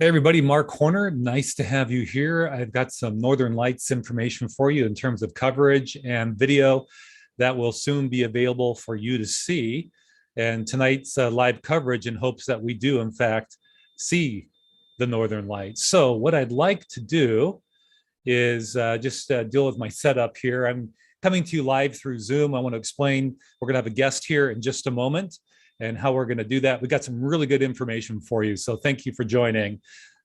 Hey everybody, Mark Horner. Nice to have you here. I've got some Northern Lights information for you in terms of coverage and video that will soon be available for you to see. And tonight's live coverage in hopes that we do, in fact, see the Northern Lights. So, what I'd like to do is just deal with my setup here. I'm coming to you live through Zoom. I want to explain, we're going to have a guest here in just a moment and how we're going to do that. We got some really good information for you. So thank you for joining.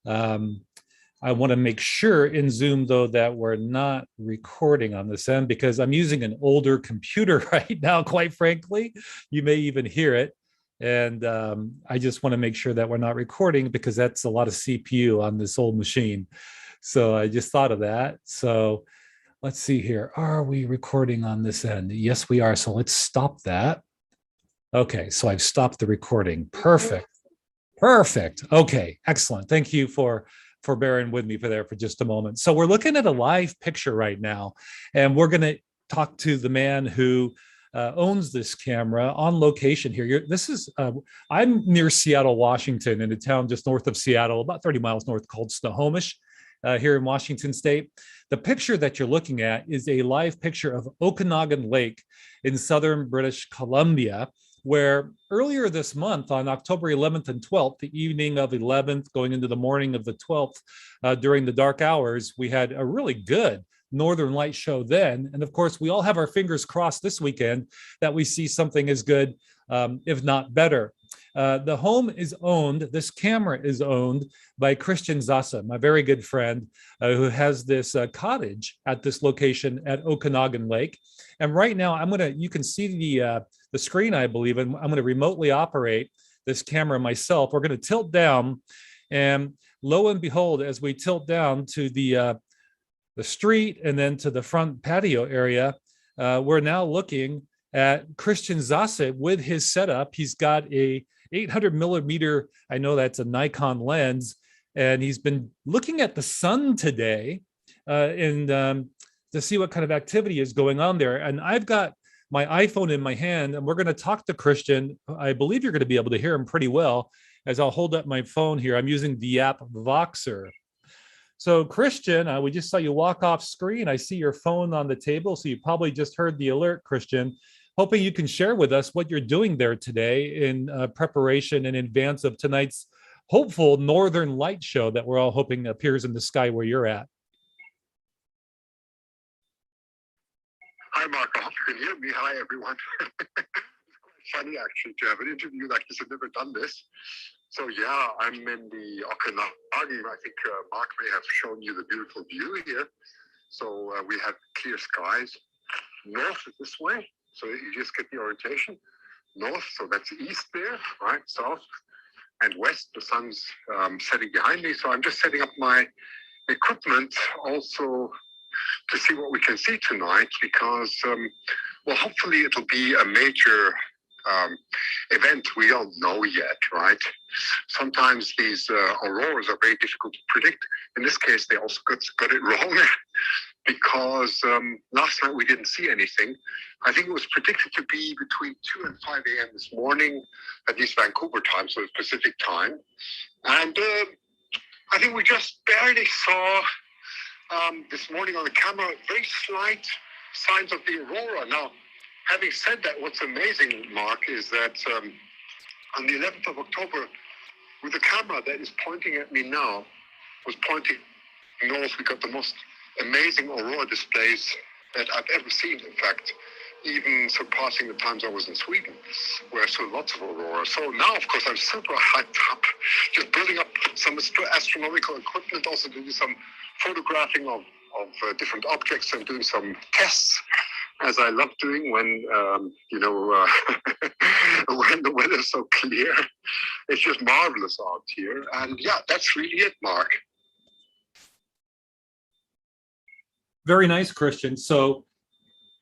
I want to make sure in Zoom, though, that we're not recording on this end because I'm using an older computer right now, quite frankly. You may even hear it. And I just want to make sure that we're not recording because that's a lot of CPU on this old machine. So I just thought of that. So let's see here. Are we recording on this end? Yes, we are. So let's stop that. Okay, so I've stopped the recording. Perfect. Perfect. Okay, excellent. Thank you for bearing with me for just a moment. So we're looking at a live picture right now, and we're going to talk to the man who owns this camera on location here. I'm near Seattle, Washington, in a town just north of Seattle, about 30 miles north, called Snohomish, here in Washington State. The picture that you're looking at is a live picture of Okanagan Lake in southern British Columbia, where earlier this month on October 11th and 12th, the evening of 11th going into the morning of the 12th, during the dark hours, we had a really good Northern Light show then. And of course, we all have our fingers crossed this weekend that we see something as good, if not better. The home is owned, this camera is owned by Christian Sasse, my very good friend, who has this cottage at this location at Okanagan Lake. And right now, you can see the screen, I believe, and I'm going to remotely operate this camera myself. We're going to tilt down, and lo and behold, as we tilt down to the street and then to the front patio area, we're now looking at Christian Sasse with his setup. He's got a 800 millimeter, I know that's a Nikon lens, and he's been looking at the sun today to see what kind of activity is going on there. And I've got my iPhone in my hand, and we're going to talk to Christian. I believe you're going to be able to hear him pretty well as I'll hold up my phone here. I'm using the app Voxer. So Christian, we just saw you walk off screen. I see your phone on the table, so you probably just heard the alert, Christian. Hoping you can share with us what you're doing there today in preparation in advance of tonight's hopeful Northern Light show that we're all hoping appears in the sky where you're at. Hi, Mark. I hope you can hear me. Hi, everyone. It's quite funny, actually, to have an interview like this. I've never done this. So, yeah, I'm in the Okanagan. I think Mark may have shown you the beautiful view here. So we have clear skies. North is this way. So you just get the orientation. North, so that's east there, right? South and west. The sun's setting behind me. So I'm just setting up my equipment also to see what we can see tonight because, well, hopefully it'll be a major event. We don't know yet, right? Sometimes these auroras are very difficult to predict. In this case, they also got it wrong because last night we didn't see anything. I think it was predicted to be between 2 and 5 a.m. this morning, at least Vancouver time, so it's Pacific time. And I think we just barely saw this morning on the camera very slight signs of the aurora. Now, having said that, what's amazing, Mark, is that on the 11th of October, with the camera that is pointing at me now, was pointing north, we got the most amazing aurora displays that I've ever seen, in fact, even surpassing the times I was in Sweden, where I saw lots of aurora. So now, of course, I'm super hyped up, just building up some astronomical equipment, also doing some photographing of different objects and doing some tests, as I love doing when, when the weather's so clear. It's just marvelous out here. And yeah, that's really it, Mark. Very nice, Christian. So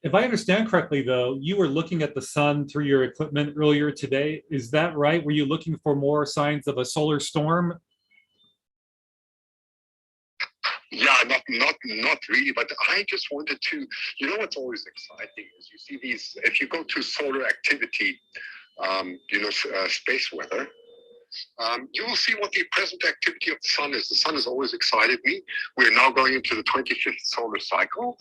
if I understand correctly, though, you were looking at the sun through your equipment earlier today. Is that right? Were you looking for more signs of a solar storm? Yeah, not really, but I just wanted to, what's always exciting is you see these, if you go to solar activity, space weather, You will see what the present activity of the sun is. The sun has always excited me. We're now going into the 25th solar cycle,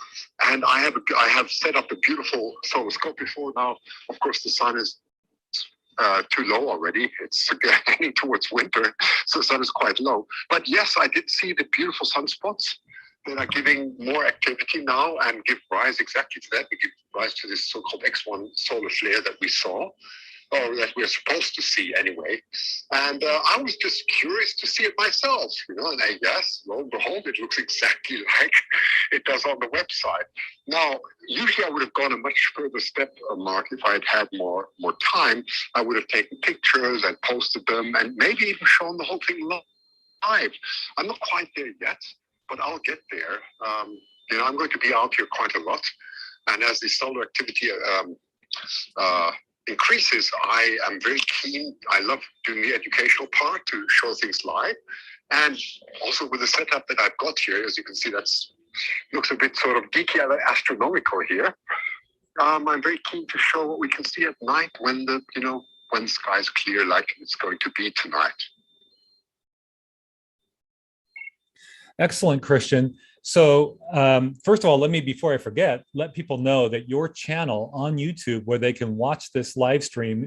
and I have set up a beautiful solar scope before now. Of course, the sun is too low already. It's heading towards winter, so the sun is quite low. But yes, I did see the beautiful sunspots that are giving more activity now and give rise exactly to that. We give rise to this so-called X1 solar flare that we saw, or that we're supposed to see anyway. And I was just curious to see it myself, and yes, lo and behold, it looks exactly like it does on the website. Now, usually I would have gone a much further step, Mark, if I had had more time. I would have taken pictures and posted them and maybe even shown the whole thing live. I'm not quite there yet, but I'll get there. I'm going to be out here quite a lot. And as the solar activity increases, I am very keen. I love doing the educational part to show things live. And also with the setup that I've got here, as you can see, looks a bit sort of geeky, astronomical here. I'm very keen to show what we can see at night when the sky is clear, like it's going to be tonight. Excellent, Christian. So first of all, before I forget, let people know that your channel on YouTube, where they can watch this live stream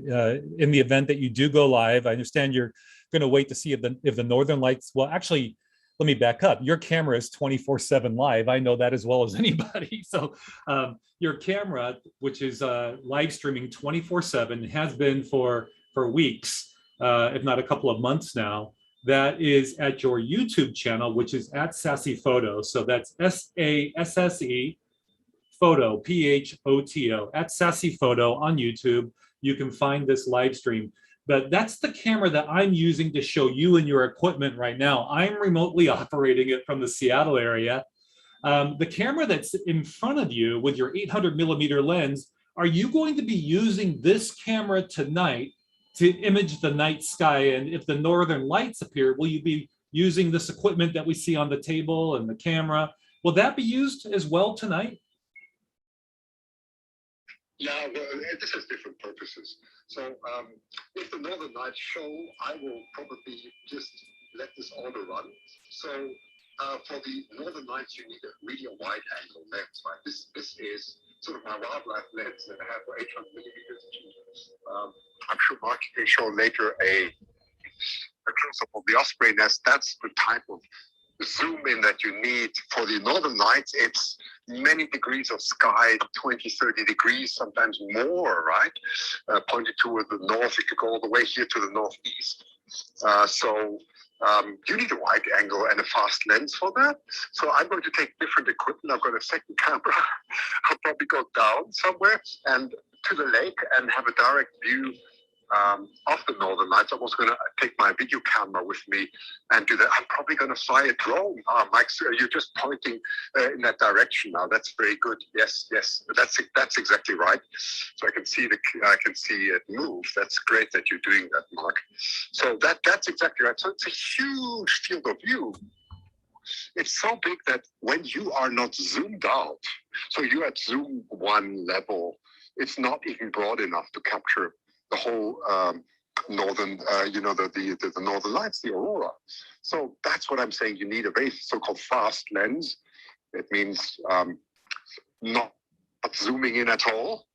in the event that you do go live. I understand you're going to wait to see if the Northern Lights, well, actually, let me back up. Your camera is 24/7 live. I know that as well as anybody. So your camera, which is live streaming 24/7, has been for weeks, if not a couple of months now. That is at your YouTube channel, which is at Sasse Photo. So that's SASSE Photo, PHOTO, at Sasse Photo on YouTube. You can find this live stream. But that's the camera that I'm using to show you and your equipment right now. I'm remotely operating it from the Seattle area. The camera that's in front of you with your 800 millimeter lens, are you going to be using this camera tonight to image the night sky? And if the Northern Lights appear, will you be using this equipment that we see on the table and the camera? Will that be used as well tonight? Yeah, well, this has different purposes. So if the Northern Lights show, I will probably just let this auto run. So for the Northern Lights, you need a really wide angle lens, right? This is sort of my wildlife lens that I have for 800 millimeters. I'm sure Mark can show later a close-up of the Osprey Nest. That's the type of zoom in that you need for the Northern Lights. It's many degrees of sky, 20, 30 degrees, sometimes more, right? Pointed toward the north. You could go all the way here to the northeast. So you need a wide angle and a fast lens for that. So I'm going to take different equipment. I've got a second camera. I'll probably go down somewhere and to the lake and have a direct view of the Northern Lights. I'm also going to take my video camera with me and do that. I'm probably going to fly a drone. Mike, you're just pointing in that direction now. That's very good. Yes, that's exactly right. So I can see it move. That's great that you're doing that, Mark. So that's exactly right. So it's a huge field of view. It's so big that when you are not zoomed out, so you're at zoom 1 level, it's not even broad enough to capture the whole northern, the Northern Lights, the aurora. So that's what I'm saying. You need a very so-called fast lens. It means not zooming in at all.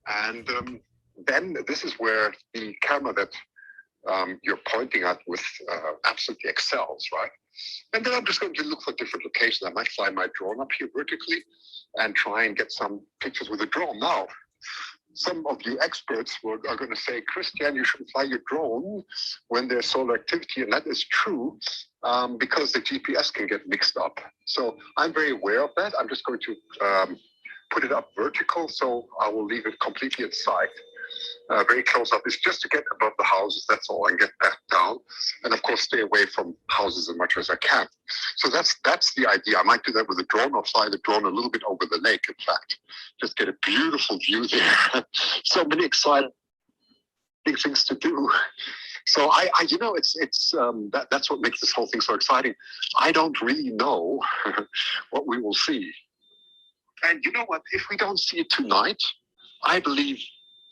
And then this is where the camera that you're pointing at with absolutely excels, right? And then I'm just going to look for different locations. I might fly my drone up here vertically and try and get some pictures with a drone. Now, some of you experts are going to say, Christian, you shouldn't fly your drone when there's solar activity. And that is true because the GPS can get mixed up. So I'm very aware of that. I'm just going to put it up vertical. So I will leave it completely at sight. Very close up. It's just to get above the houses. That's all, and get back down. And of course, stay away from houses as much as I can. So that's the idea. I might do that with a drone, or fly the drone a little bit over the lake, in fact. Just get a beautiful view there. So many exciting things to do. So that's what makes this whole thing so exciting. I don't really know what we will see. And you know what? If we don't see it tonight, I believe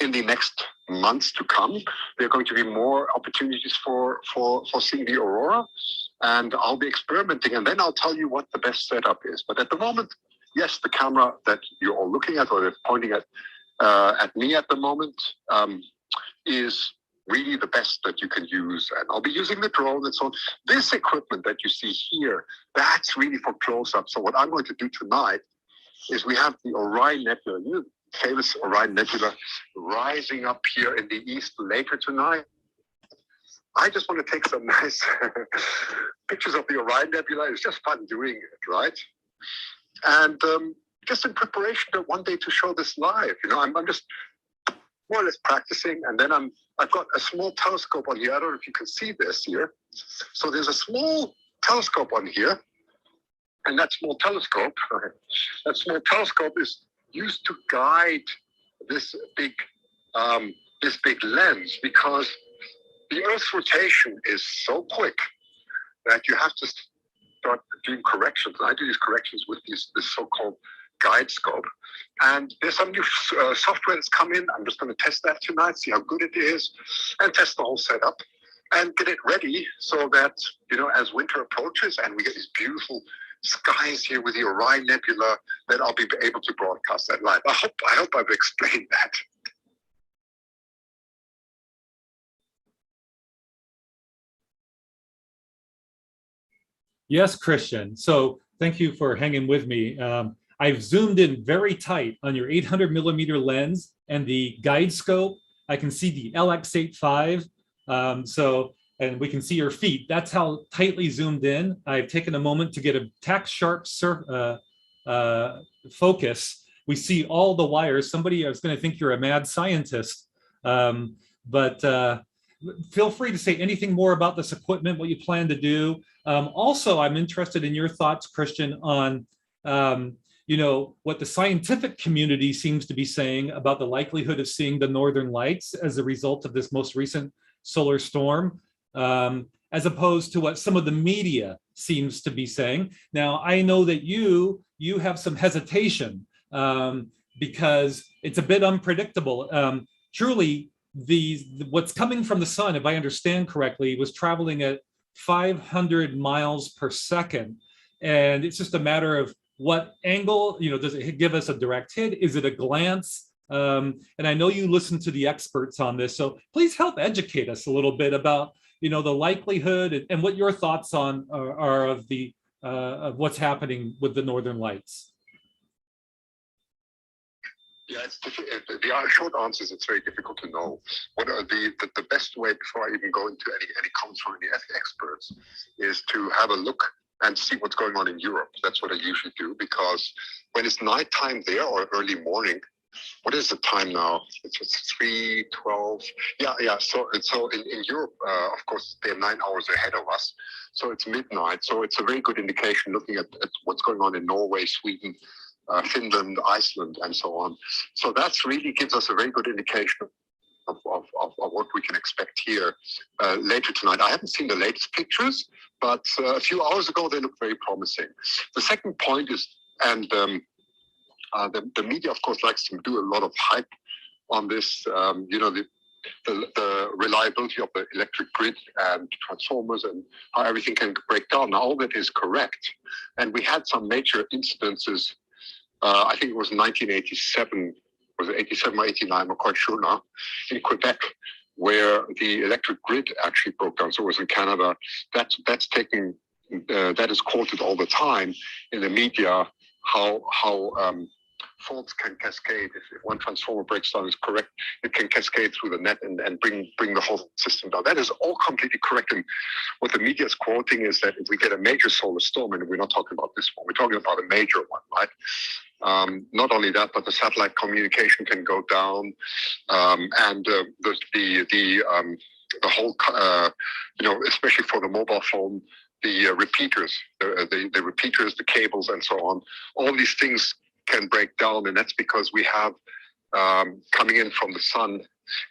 in the next months to come, there are going to be more opportunities for seeing the aurora, and I'll be experimenting, and then I'll tell you what the best setup is. But at the moment, yes, the camera that you're all looking at or pointing at me at the moment is really the best that you can use. And I'll be using the drone and so on. This equipment that you see here, that's really for close-up. So what I'm going to do tonight is we have the Orion Nebula, you know, famous Orion Nebula rising up here in the east later tonight. I just want to take some nice pictures of the Orion Nebula. It's just fun doing it, right? And just in preparation to one day to show this live, you know, I'm just more or less practicing, and then I've got a small telescope on here. I don't know if you can see this here. So there's a small telescope on here, and that small telescope is used to guide this big lens, because the Earth's rotation is so quick that you have to start doing corrections. And I do these corrections with this so-called guide scope. And there's some new software that's come in. I'm just going to test that tonight, see how good it is, and test the whole setup and get it ready so that, you know, as winter approaches and we get these beautiful skies here with the Orion Nebula, that I'll be able to broadcast that live. I hope I've explained that. Yes, Christian. So thank you for hanging with me. I've zoomed in very tight on your 800 millimeter lens and the guide scope. I can see the LX85. And we can see your feet. That's how tightly zoomed in. I've taken a moment to get a tack sharp focus. We see all the wires. Somebody is going to think you're a mad scientist, but feel free to say anything more about this equipment, what you plan to do. Also, I'm interested in your thoughts, Christian, on you know, what the scientific community seems to be saying about the likelihood of seeing the northern lights as a result of this most recent solar storm, as opposed to what some of the media seems to be saying. Now, I know that you have some hesitation because it's a bit unpredictable. Truly, what's coming from the sun, if I understand correctly, was traveling at 500 miles per second. And it's just a matter of what angle, you know, does it give us a direct hit? Is it a glance? And I know you listen to the experts on this, so please help educate us a little bit about, you know, the likelihood and what your thoughts on are of what's happening with the northern lights. Yeah, it's difficult. The short answer is it's very difficult to know. What are the best way, before I even go into any comments from any experts, is to have a look and see what's going on in Europe. That's what I usually do, because when it's nighttime there or early morning, what is the time now? It's 3:12. Yeah. So in Europe, of course, they're 9 hours ahead of us. So it's midnight. So it's a very good indication looking at what's going on in Norway, Sweden, Finland, Iceland, and so on. So that's really gives us a very good indication of what we can expect here later tonight. I haven't seen the latest pictures, but a few hours ago they looked very promising. The second point is, and the media, of course, likes to do a lot of hype on this. You know, the reliability of the electric grid and transformers and how everything can break down. Now, all that is correct, and we had some major incidences. I think it was 1987. Was it 87 or 89? I'm not quite sure now. In Quebec, where the electric grid actually broke down. So it was in Canada. That's taking that is quoted all the time in the media. How faults can cascade. If one transformer breaks down, is correct, it can cascade through the net and bring the whole system down. That is all completely correct. And what the media is quoting is that if we get a major solar storm, and we're not talking about this one, we're talking about a major one, right? Not only that, but the satellite communication can go down, and the whole, you know, especially for the mobile phone, the repeaters, the repeaters, the cables, and so on. All these things can break down, and that's because we have coming in from the sun.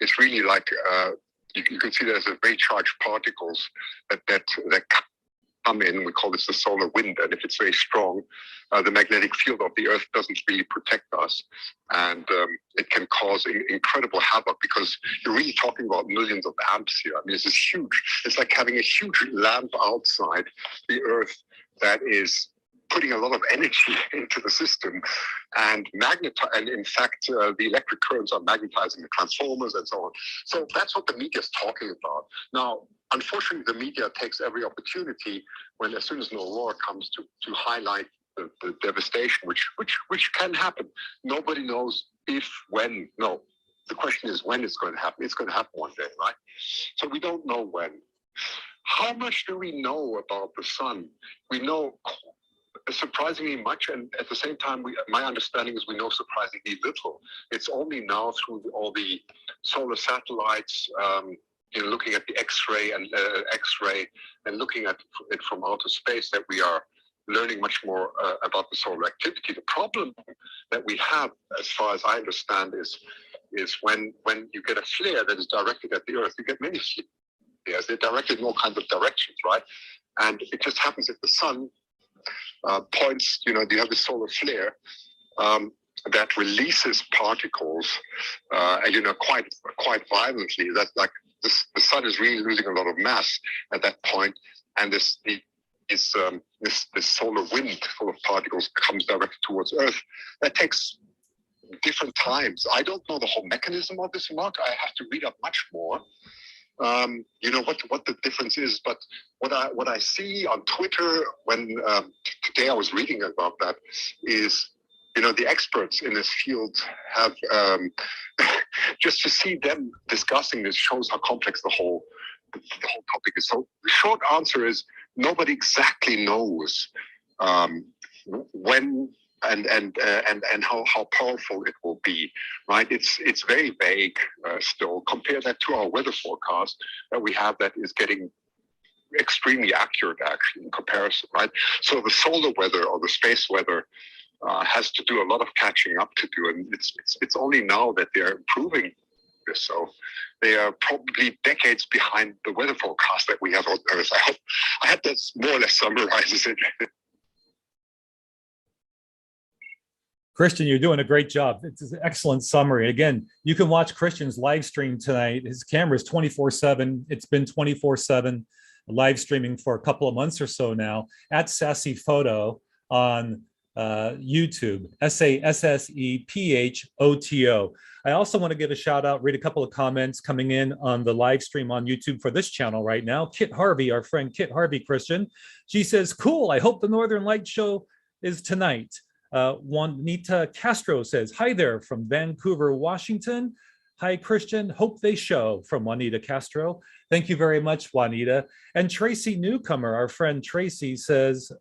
It's really like you can see there's a very charged particles that come in. We call this the solar wind, and if it's very strong, the magnetic field of the Earth doesn't really protect us, and it can cause incredible havoc because you're really talking about millions of amps here. I mean, this is huge. It's like having a huge lamp outside the Earth that is putting a lot of energy into the system and and in fact, the electric currents are magnetizing the transformers and so on. So that's what the media is talking about. Now, unfortunately, the media takes every opportunity when, as soon as an aurora comes, to highlight the devastation, which can happen. Nobody knows if, when. No, the question is when it's going to happen. It's going to happen one day, right? So we don't know when. How much do we know about the sun? We know surprisingly much, and at the same time, my understanding is we know surprisingly little. It's only now through all the solar satellites, looking at the X-ray and looking at it from outer space that we are learning much more about the solar activity. The problem that we have, as far as I understand, is when you get a flare that is directed at the Earth, you get many flares. They're directed in all kinds of directions, right? And it just happens that the sun points, you have the solar flare that releases particles, quite violently. That's like the sun is really losing a lot of mass at that point, and this solar wind full of particles comes directly towards Earth. That takes different times. I don't know the whole mechanism of this, Mark. I have to read up much more. What the difference is, but what I see on Twitter when today I was reading about that is, the experts in this field have just to see them discussing this shows how complex the whole topic is. So the short answer is nobody exactly knows when and how powerful it will be, right? It's very vague still. Compare that to our weather forecast that we have that is getting extremely accurate actually in comparison, right? So the solar weather or the space weather has to do a lot of catching up to do, and it's only now that they're improving this. So they are probably decades behind the weather forecast that we have on Earth. I hope that more or less summarizes it. Christian, you're doing a great job. It's an excellent summary. Again, you can watch Christian's live stream tonight. His camera is 24/7. It's been 24/7 live streaming for a couple of months or so now at Sasse Photo on YouTube, SASSEPHOTO. I also want to give a shout out, read a couple of comments coming in on the live stream on YouTube for this channel right now. Kit Harvey, our friend Kit Harvey, Christian, she says, cool, I hope the Northern Light show is tonight. Juanita Castro says, hi there from Vancouver, Washington. Hi, Christian. Hope they show, from Juanita Castro. Thank you very much, Juanita. And Tracy Newcomer, our friend Tracy, says,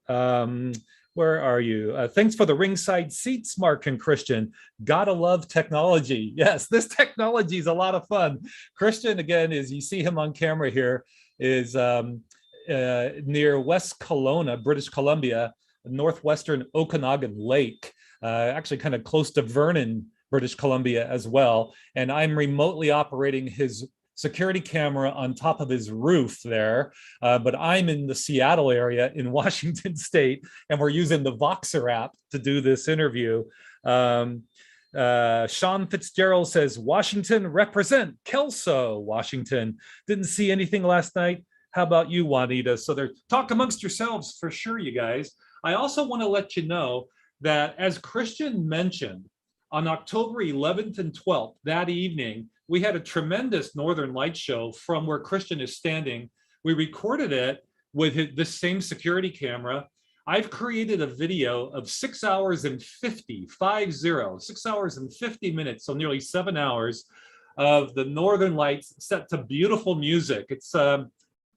where are you? Thanks for the ringside seats, Mark and Christian. Gotta love technology. Yes, this technology is a lot of fun. Christian, again, as you see him on camera here, is near West Kelowna, British Columbia, northwestern Okanagan Lake, actually kind of close to Vernon, British Columbia as well. And I'm remotely operating his security camera on top of his roof there, but I'm in the Seattle area in Washington State, and we're using the Voxer app to do this interview. Sean Fitzgerald says, Washington represent, Kelso, Washington. Didn't see anything last night. How about you, Juanita? So they're talk amongst yourselves for sure, you guys. I also want to let you know that, as Christian mentioned, on October 11th and 12th, that evening, we had a tremendous Northern Light show from where Christian is standing. We recorded it with this same security camera. I've created a video of 6 hours and 50 minutes, so nearly 7 hours of the Northern Lights set to beautiful music. It's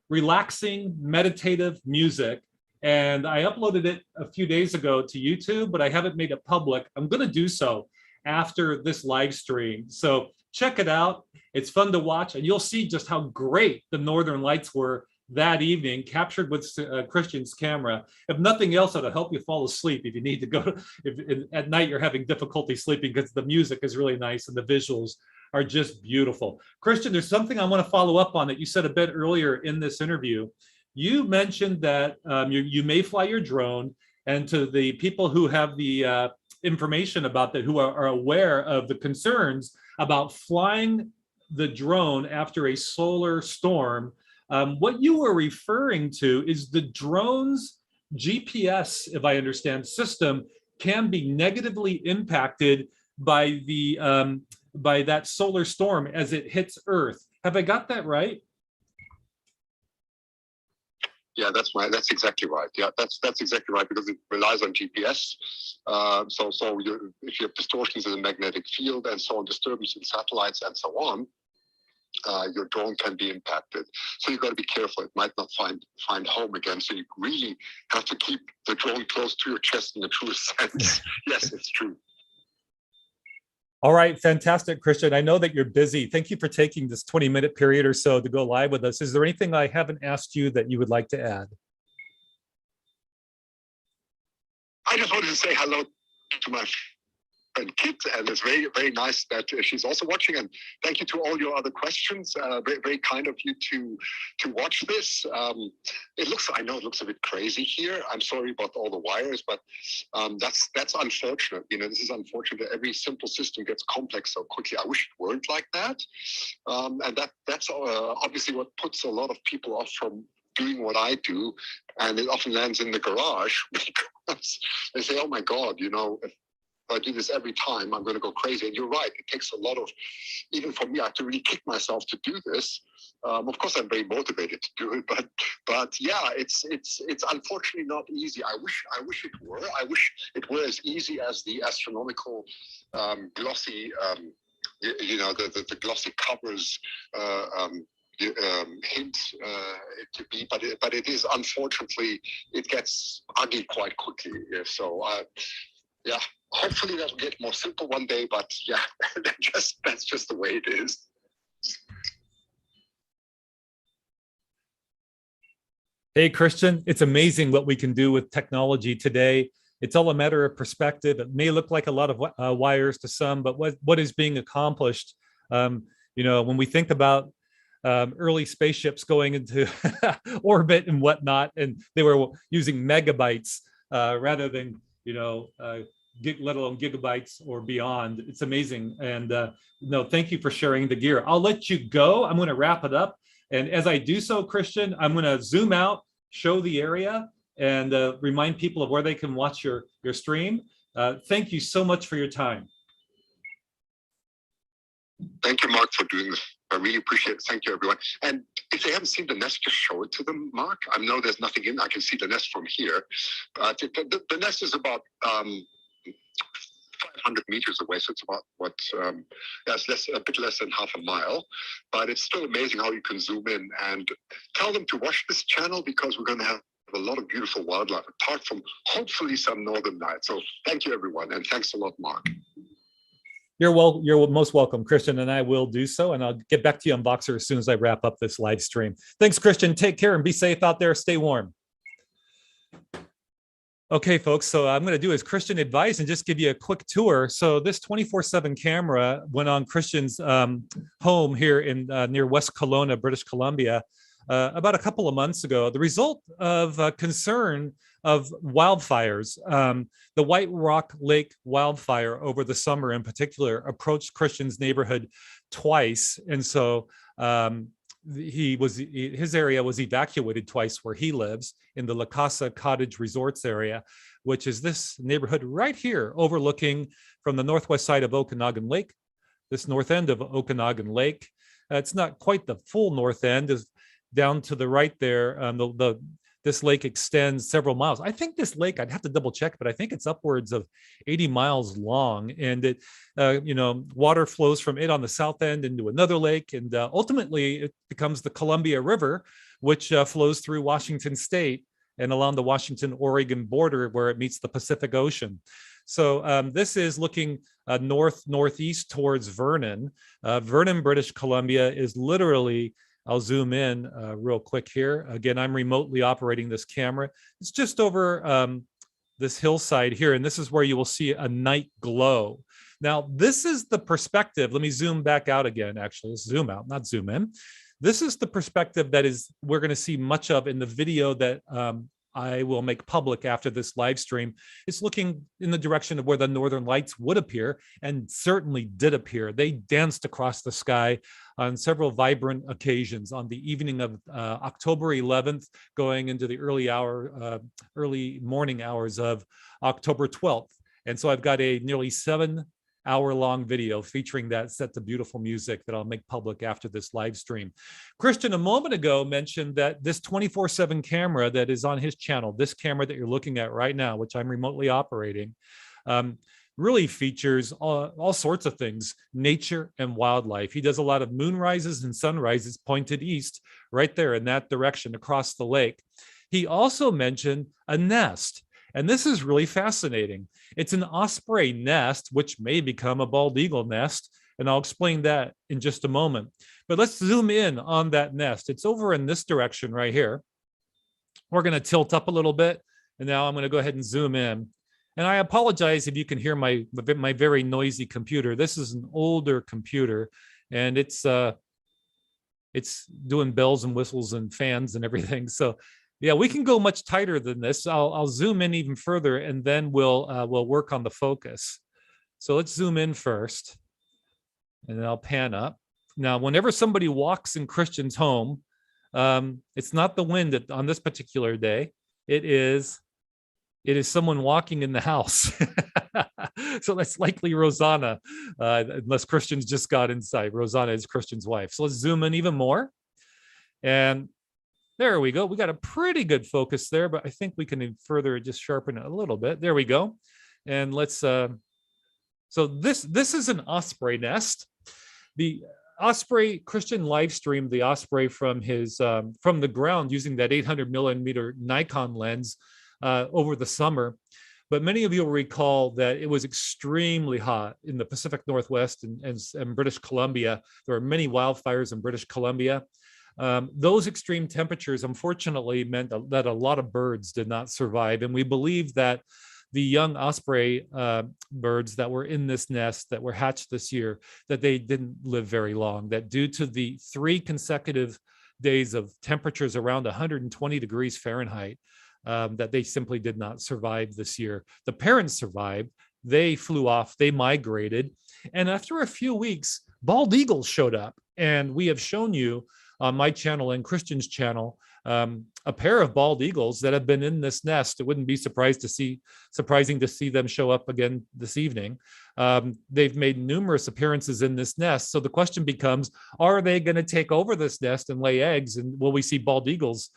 relaxing, meditative music. And I uploaded it a few days ago to YouTube, but I haven't made it public. I'm going to do so after this live stream. So check it out. It's fun to watch, and you'll see just how great the Northern Lights were that evening, captured with Christian's camera. If nothing else, it'll help you fall asleep if you need to go, if at night you're having difficulty sleeping, because the music is really nice and the visuals are just beautiful. Christian, there's something I want to follow up on that you said a bit earlier in this interview. you mentioned that you may fly your drone, and to the people who have the information about that, who are aware of the concerns about flying the drone after a solar storm, what you were referring to is the drone's GPS, if I understand, system can be negatively impacted by the by that solar storm as it hits Earth. Have I got that right? Yeah, that's exactly right. Yeah, that's exactly right, because it relies on GPS. If you have distortions in the magnetic field and so on, disturbance in satellites and so on, your drone can be impacted. So you've got to be careful. It might not find home again. So you really have to keep the drone close to your chest in the truest sense. Yes, it's true. All right, fantastic, Christian. I know that you're busy. Thank you for taking this 20-minute period or so to go live with us. Is there anything I haven't asked you that you would like to add? I just wanted to say hello to my friend Kit, and it's very, very nice that she's also watching. And thank you to all your other questions. Very, very kind of you to watch this. I know it looks a bit crazy here. I'm sorry about all the wires, but that's unfortunate. You know, this is unfortunate that every simple system gets complex so quickly. I wish it weren't like that. And that's obviously what puts a lot of people off from doing what I do, and it often lands in the garage because they say, "Oh my God, you know, if I do this every time, I'm going to go crazy." And you're right; it takes a lot of, even for me, I have to really kick myself to do this. Of course, I'm very motivated to do it, but yeah, it's unfortunately not easy. I wish it were. I wish it were as easy as the astronomical glossy, the glossy covers. Hint it to be, but it is, unfortunately, it gets ugly quite quickly. So yeah, hopefully that'll get more simple one day, but yeah, that's just the way it is. Hey, Christian, it's amazing what we can do with technology today. It's all a matter of perspective. It may look like a lot of wires to some, but what is being accomplished, when we think about early spaceships going into orbit and whatnot, and they were using megabytes rather than let alone gigabytes or beyond. It's amazing. And thank you for sharing the gear. I'll let you go. I'm going to wrap it up, and as I do so, Christian, I'm going to zoom out, show the area, and remind people of where they can watch your stream. Thank you so much for your time. Thank you, Mark, for doing this. I really appreciate it. Thank you, everyone. And if they haven't seen the nest, just show it to them, Mark. I know there's nothing in. I can see the nest from here. The nest is about 500 meters away, so it's about a bit less than half a mile. But it's still amazing how you can zoom in, and tell them to watch this channel, because we're going to have a lot of beautiful wildlife, apart from hopefully some northern lights. So thank you, everyone, and thanks a lot, Mark. You're most welcome, Christian, and I will do so. And I'll get back to you on Voxer as soon as I wrap up this live stream. Thanks, Christian. Take care and be safe out there. Stay warm. Okay, folks, so I'm going to do as Christian advised and just give you a quick tour. So this 24/7 camera went on Christian's home here in near West Kelowna, British Columbia, about a couple of months ago. The result of concern of wildfires. The White Rock Lake wildfire over the summer in particular approached Christian's neighborhood twice. And so his area was evacuated twice where he lives, in the La Casa Cottage Resorts area, which is this neighborhood right here, overlooking from the northwest side of Okanagan Lake, this north end of Okanagan Lake. It's not quite the full north end, is down to the right there. This lake extends several miles. I think this lake, I'd have to double check, but I think it's upwards of 80 miles long. And it, water flows from it on the south end into another lake. And ultimately it becomes the Columbia River, which flows through Washington State and along the Washington-Oregon border, where it meets the Pacific Ocean. So this is looking northeast towards Vernon. Vernon, British Columbia is literally, I'll zoom in real quick here. Again, I'm remotely operating this camera. It's just over this hillside here, and this is where you will see a night glow. Now, this is the perspective. Let me zoom back out again. Actually, let's zoom out, not zoom in. This is the perspective that is we're going to see much of in the video that I will make public after this live stream. It's looking in the direction of where the northern lights would appear, and certainly did appear. They danced across the sky on several vibrant occasions on the evening of October 11th, going into the early morning hours of October 12th. And so I've got a nearly 7-hour-long video featuring that set to beautiful music that I'll make public after this live stream. Christian, a moment ago, mentioned that this 24/7 camera that is on his channel, this camera that you're looking at right now, which I'm remotely operating, really features all sorts of things, nature and wildlife. He does a lot of moonrises and sunrises pointed east, right there in that direction across the lake. He also mentioned a nest. And this is really fascinating. It's an osprey nest, which may become a bald eagle nest. And I'll explain that in just a moment. But let's zoom in on that nest. It's over in this direction right here. We're going to tilt up a little bit. And now I'm going to go ahead and zoom in. And I apologize if you can hear my very noisy computer. This is an older computer, and it's doing bells and whistles and fans and everything. So yeah, we can go much tighter than this. I'll zoom in even further, and then we'll work on the focus. So let's zoom in first, and then I'll pan up. Now, whenever somebody walks in Christian's home, it's not the wind on this particular day. It is someone walking in the house. So that's likely Rosanna, unless Christian's just got inside. Rosanna is Christian's wife. So let's zoom in even more. And there we go. We got a pretty good focus there, but I think we can further just sharpen it a little bit. There we go. And let's, so this is an osprey nest. The osprey, Christian live streamed the osprey from from the ground using that 800 millimeter Nikon lens over the summer. But many of you will recall that it was extremely hot in the Pacific Northwest and British Columbia. There were many wildfires in British Columbia. Those extreme temperatures, unfortunately, meant that a lot of birds did not survive. And we believe that the young osprey birds that were in this nest that were hatched this year, that they didn't live very long, that due to the 3 consecutive days of temperatures around 120 degrees Fahrenheit, that they simply did not survive this year. The parents survived. They flew off, they migrated. And after a few weeks, bald eagles showed up. And we have shown you on my channel and Christian's channel, a pair of bald eagles that have been in this nest. It wouldn't be surprising to see them show up again this evening. They've made numerous appearances in this nest. So the question becomes, are they going to take over this nest and lay eggs? And will we see bald eagles,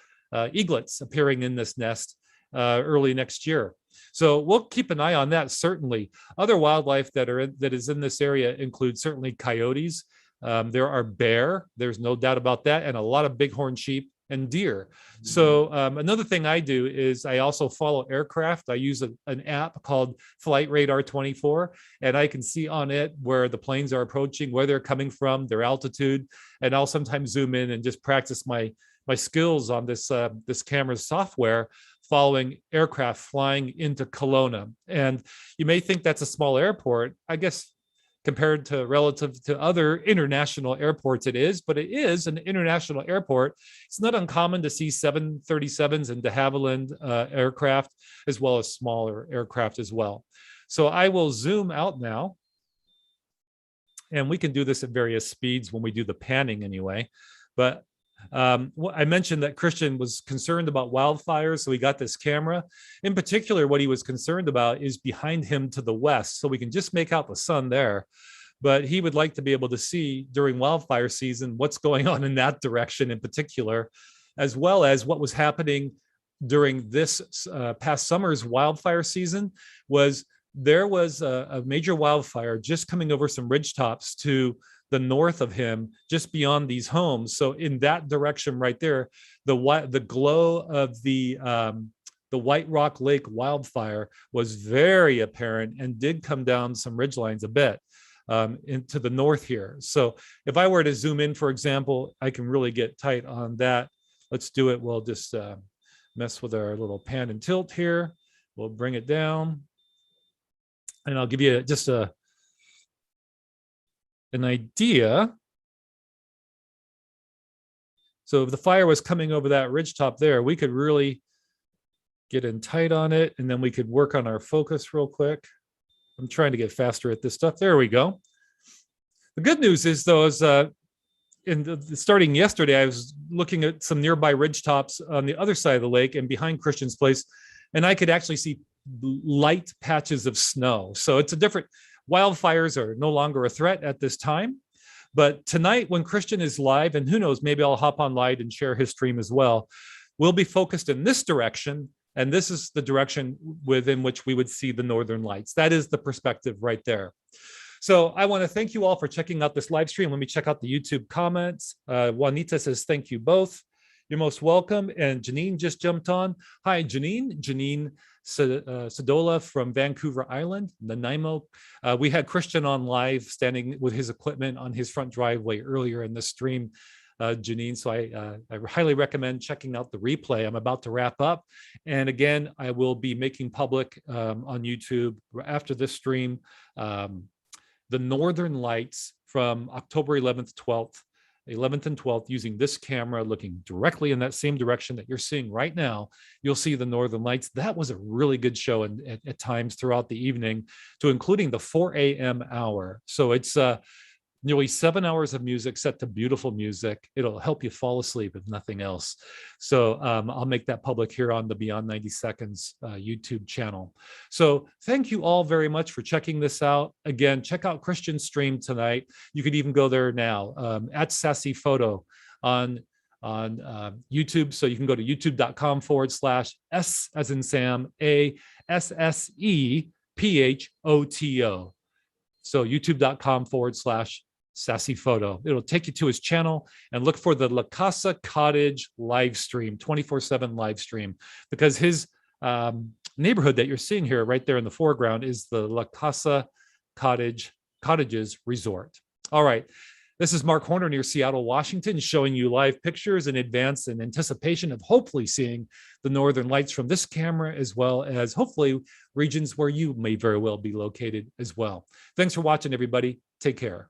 eaglets appearing in this nest early next year? So we'll keep an eye on that, certainly. Other wildlife that is in this area include certainly coyotes. There are bear, there's no doubt about that, and a lot of bighorn sheep and deer. So another thing I do is I also follow aircraft. I use an app called Flight Radar 24, and I can see on it where the planes are approaching, where they're coming from, their altitude, and I'll sometimes zoom in and just practice my skills on this camera's software following aircraft flying into Kelowna. And you may think that's a small airport. I guess compared to relative to other international airports, it is, but it is an international airport. It's not uncommon to see 737s and de Havilland aircraft, as well as smaller aircraft as well. So I will zoom out now, and we can do this at various speeds when we do the panning anyway. But I mentioned that Christian was concerned about wildfires, so he got this camera. In particular, what he was concerned about is behind him to the west, so we can just make out the sun there. But he would like to be able to see during wildfire season what's going on in that direction in particular, as well as what was happening during this past summer's wildfire season. There was a major wildfire just coming over some ridge tops to the north of him, just beyond these homes. So in that direction right there, the glow of the White Rock Lake wildfire was very apparent and did come down some ridge lines a bit into the north here. So if I were to zoom in, for example, I can really get tight on that. Let's do it. We'll just mess with our little pan and tilt here. We'll bring it down. And I'll give you just a an idea. So if the fire was coming over that ridgetop there, we could really get in tight on it, and then we could work on our focus real quick. I'm trying to get faster at this stuff. There we go. The good news is, though, is starting yesterday, I was looking at some nearby ridgetops on the other side of the lake and behind Christian's place, and I could actually see light patches of snow. So it's a different, wildfires are no longer a threat at this time. But tonight, when Christian is live, and who knows, maybe I'll hop on live and share his stream as well, we'll be focused in this direction. And this is the direction within which we would see the northern lights. That is the perspective right there. So I want to thank you all for checking out this live stream. Let me check out the YouTube comments. Juanita says, thank you both. You're most welcome. And Janine just jumped on. Hi, Janine. Janine Sadola from Vancouver Island, Nanaimo. We had Christian on live standing with his equipment on his front driveway earlier in the stream, Janine. So I highly recommend checking out the replay. I'm about to wrap up. And again, I will be making public on YouTube after this stream the Northern Lights from October 11th, 11th and 12th, using this camera, looking directly in that same direction that you're seeing right now. You'll see the Northern Lights. That was a really good show at times throughout the evening, to including the 4 a.m. hour. So it's nearly 7 hours of music set to beautiful music. It'll help you fall asleep if nothing else. So I'll make that public here on the Beyond 90 Seconds YouTube channel. So thank you all very much for checking this out. Again, check out Christian's stream tonight. You could even go there now at Sasse Photo on YouTube. So you can go to youtube.com/S as in Sam, ASSEPHOTO. So youtube.com/Sasse Photo. It'll take you to his channel, and look for the La Casa Cottage live stream, 24/7 live stream, because his neighborhood that you're seeing here right there in the foreground is the La Casa Cottages Resort. All right. This is Mark Horner near Seattle, Washington, showing you live pictures in advance in anticipation of hopefully seeing the Northern Lights from this camera, as well as hopefully regions where you may very well be located as well. Thanks for watching, everybody. Take care.